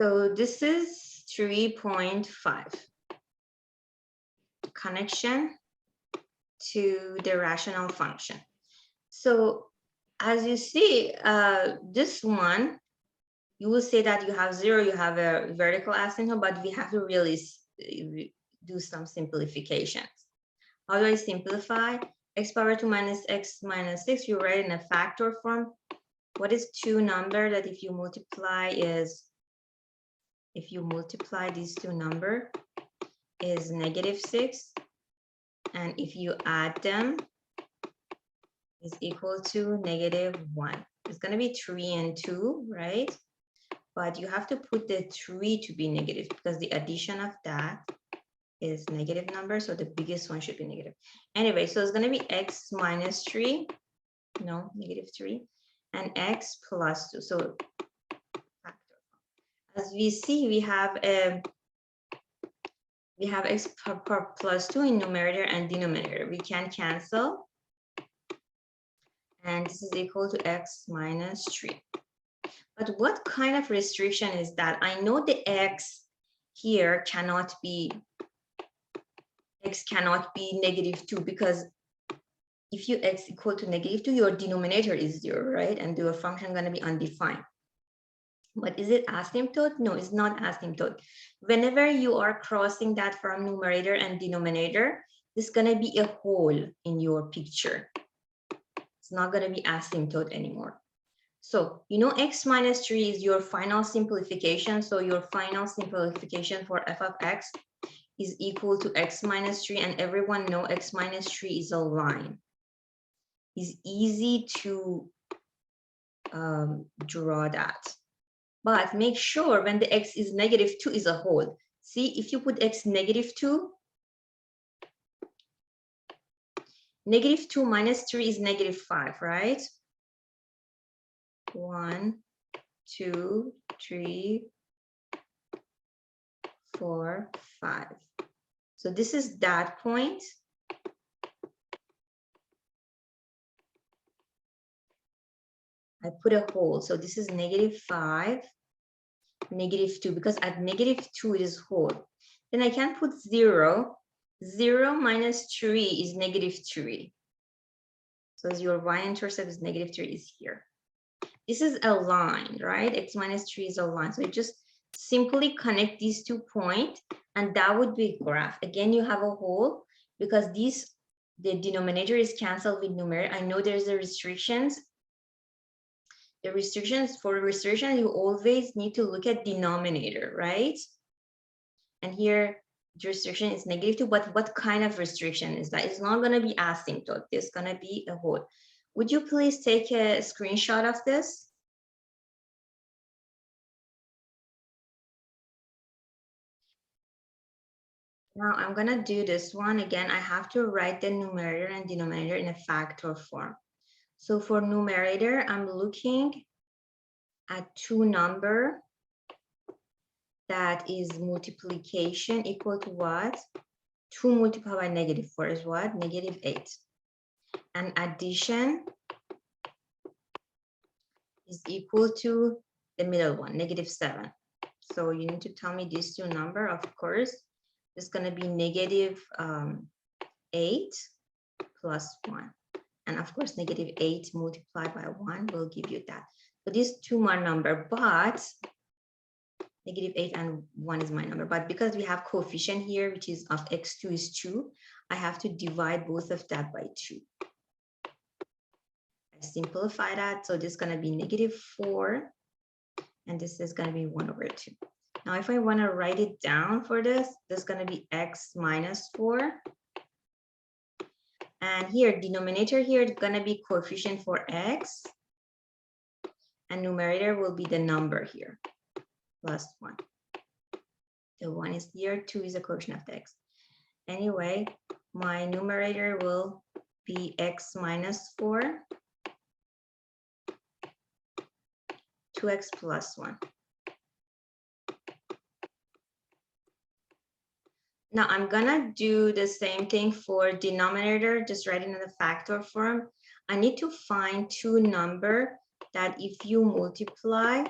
So this is 3.5. Connection to the rational function. So as you see, this one, you will say that you have 0, you have a vertical asymptote, but we have to really do some simplifications. How do I simplify? X power 2 minus x minus 6, you write in a factor form. What is 2 number that if you multiply these two number is -6, and if you add them is equal to -1. It's going to be 3 and 2, right? But you have to put the 3 to be negative because the addition of that is negative number, so the biggest one should be negative. Anyway, so it's going to be x minus 3, no, -3, and x plus 2. So as we see, we have x plus 2 in numerator and denominator. We can cancel, and this is equal to x minus 3. But what kind of restriction is that? I know the x here cannot be -2, because if you x equal to -2, your denominator is 0, right? And your function going to be undefined. But is it asymptote? No, it's not asymptote. Whenever you are crossing that from numerator and denominator, there's going to be a hole in your picture. It's not going to be asymptote anymore. So, you know, x minus 3 is your final simplification. So your final simplification for f of x is equal to x minus 3. And everyone know x minus 3 is a line. It's easy to draw that. But make sure when the x is -2 is a hole. See, if you put x -2, -2 minus 3 is -5, right? 1, 2, 3, 4, 5. So this is that point. I put a hole. So this is -5, -2, because at -2 it is whole. Then I can put 0. 0 minus 3 is -3. So your y-intercept is -3 is here. This is a line, right? X minus 3 is a line. So you just simply connect these 2 points, and that would be a graph. Again, you have a hole because the denominator is canceled with numerator. I know there's the restrictions. The restrictions, for restriction, you always need to look at denominator, right? And here, the restriction is -2, but what kind of restriction is that? It's not going to be asymptote. It's going to be a hole. Would you please take a screenshot of this? Now I'm going to do this one again. I have to write the numerator and denominator in a factor form. So for numerator, I'm looking at 2 number that is multiplication equal to what? 2 multiplied by -4 is what? -8. And addition is equal to the middle one, -7. So you need to tell me these 2 number, of course. It's going to be -8 plus 1. And of course, -8 multiplied by 1 will give you that. So these 2 my number, but -8 and 1 is my number. But because we have coefficient here, which is of x2 is 2, I have to divide both of that by 2. I simplify that. So this is going to be -4. And this is going to be 1/2. Now, if I want to write it down for this, this is going to be x minus 4. And here, denominator here is going to be coefficient for x. And numerator will be the number here, plus 1. The 1 is here, 2 is a coefficient of the x. Anyway, my numerator will be x minus 4, 2x plus 1. Now I'm gonna do the same thing for denominator, just writing in the factor form. I need to find 2 number that if you multiply,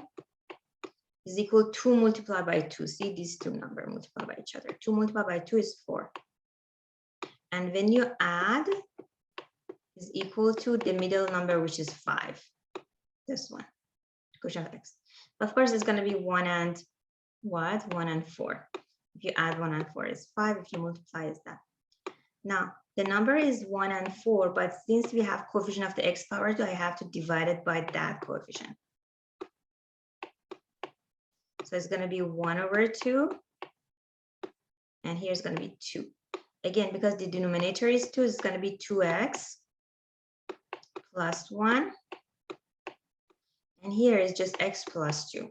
is equal to 2 multiplied by 2. See these two numbers multiplied by each other. 2 multiplied by 2 is 4. And when you add, is equal to the middle number, which is 5. This one, quotient of x. Of course, it's going to be 1 and what? 1 and 4. If you add 1 and 4 is 5. If you multiply is that. Now, the number is 1 and 4, but since we have coefficient of the x power 2, I have to divide it by that coefficient. So it's going to be 1 over 2. And here's going to be 2. Again, because the denominator is 2, it's going to be 2x plus 1. And here is just x plus 2.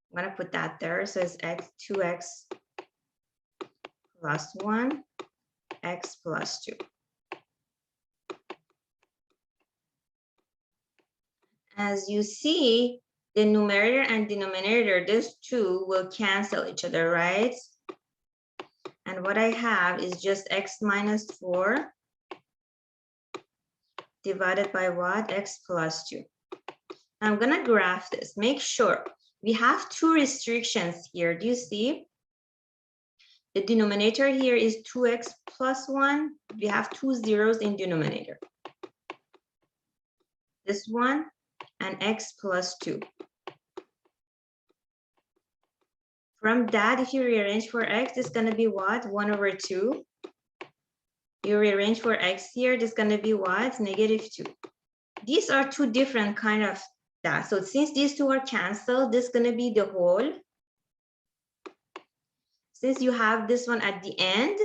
I'm going to put that there. So it's 2x plus 1, x plus 2. As you see, the numerator and denominator, these two will cancel each other, right? And what I have is just x minus 4 divided by what? X plus 2. I'm going to graph this. Make sure we have two restrictions here. Do you see? The denominator here is 2x plus 1. We have 2 zeros in denominator. This one and x plus 2. From that, if you rearrange for x, it's going to be what? 1 over 2. You rearrange for x here, this is going to be what? Negative 2. These are two different kind of that. So since these two are canceled, this is going to be the whole. Since you have this one at the end,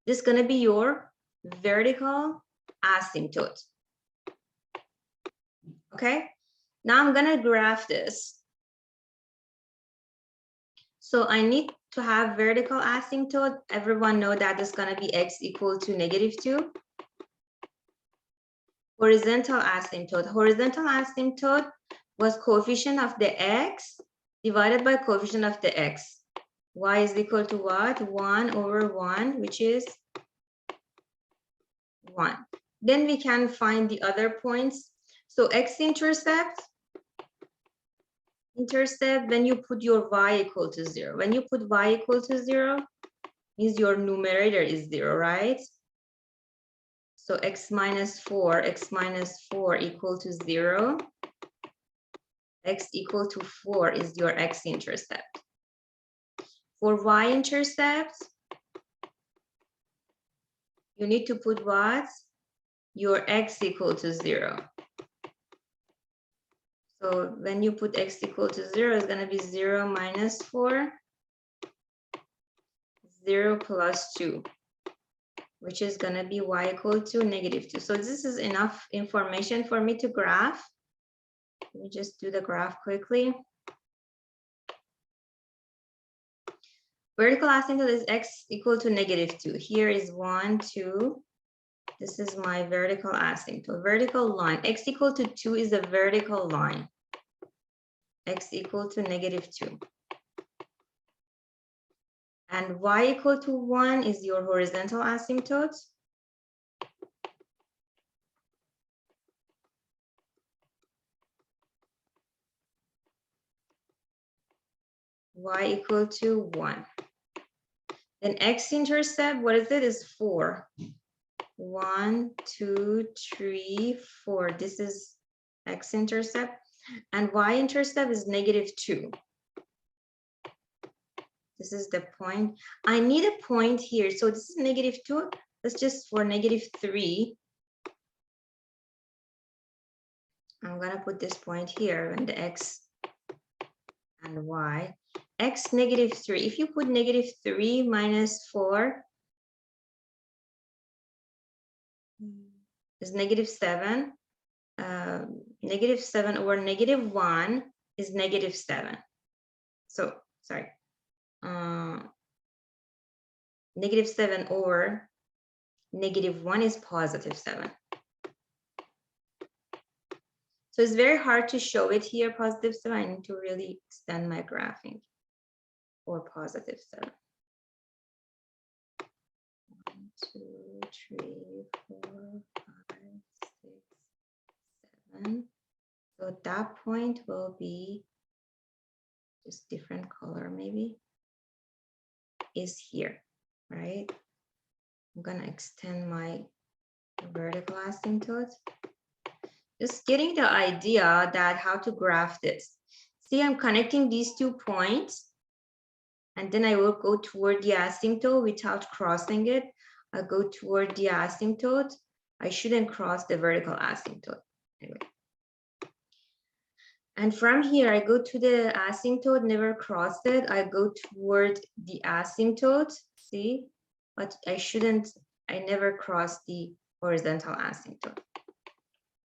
this is going to be your vertical asymptote. Okay, now I'm going to graph this. So I need to have vertical asymptote. Everyone know that it's going to be x equal to negative 2. Horizontal asymptote. Horizontal asymptote was coefficient of the x divided by coefficient of the x. Y is equal to what? 1 over 1, which is 1. Then we can find the other points. So x-intercept, when you put your y equal to 0. When you put y equal to 0, means your numerator is 0, right? So x minus 4 equal to 0. X equal to 4 is your x-intercept. For y-intercept, you need to put what? Your x equal to 0. So when you put x equal to 0, it's going to be 0 minus 4, 0 plus 2, which is going to be y equal to negative 2. So this is enough information for me to graph. Let me just do the graph quickly. Vertical asymptote is x equal to negative 2. Here is 1, 2. This is my vertical asymptote. Vertical line. X equal to 2 is a vertical line. X equal to negative 2. And y equal to 1 is your horizontal asymptote. Y equal to 1. Then x-intercept, what is it? Is 4. 1, 2, 3, 4. This is x-intercept. And y-intercept is negative 2. This is the point. I need a point here. So this is negative 2. Let's just for negative 3. I'm going to put this point here and the x and y. X negative 3. If you put negative 3 minus 4 is negative 7. Negative 7 over negative 1 is negative 7. So, sorry. Negative 7 over negative 1 is positive 7. So it's very hard to show it here, positive 7. I need to really extend my graphing for positive 7. 1, 2, 3, 4, 5, 6, 7. So that point will be just different color maybe, is here, right? I'm gonna extend my vertical asymptote. Just getting the idea that how to graph this. See, I'm connecting these 2 points, and then I will go toward the asymptote without crossing it. I'll go toward the asymptote. I shouldn't cross the vertical asymptote. Anyway. And from here, I go to the asymptote, never cross it. I go toward the asymptote, see? But I never cross the horizontal asymptote.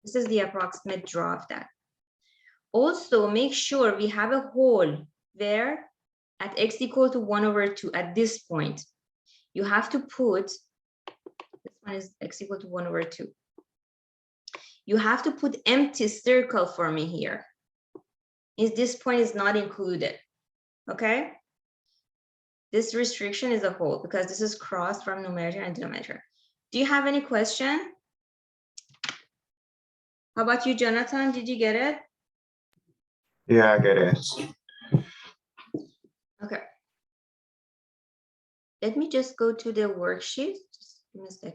This is the approximate draw of that. Also, make sure we have a hole there at x equal to 1/2 at this point. You have to put, this one is x equal to 1/2. You have to put empty circle for me here. This point is not included, okay? This restriction is a hole because this is crossed from numerator and denominator. Do you have any question? How about you, Jonathan? Did you get it? Yeah, I get it. Okay. Let me just go to the worksheet. Just give me a second.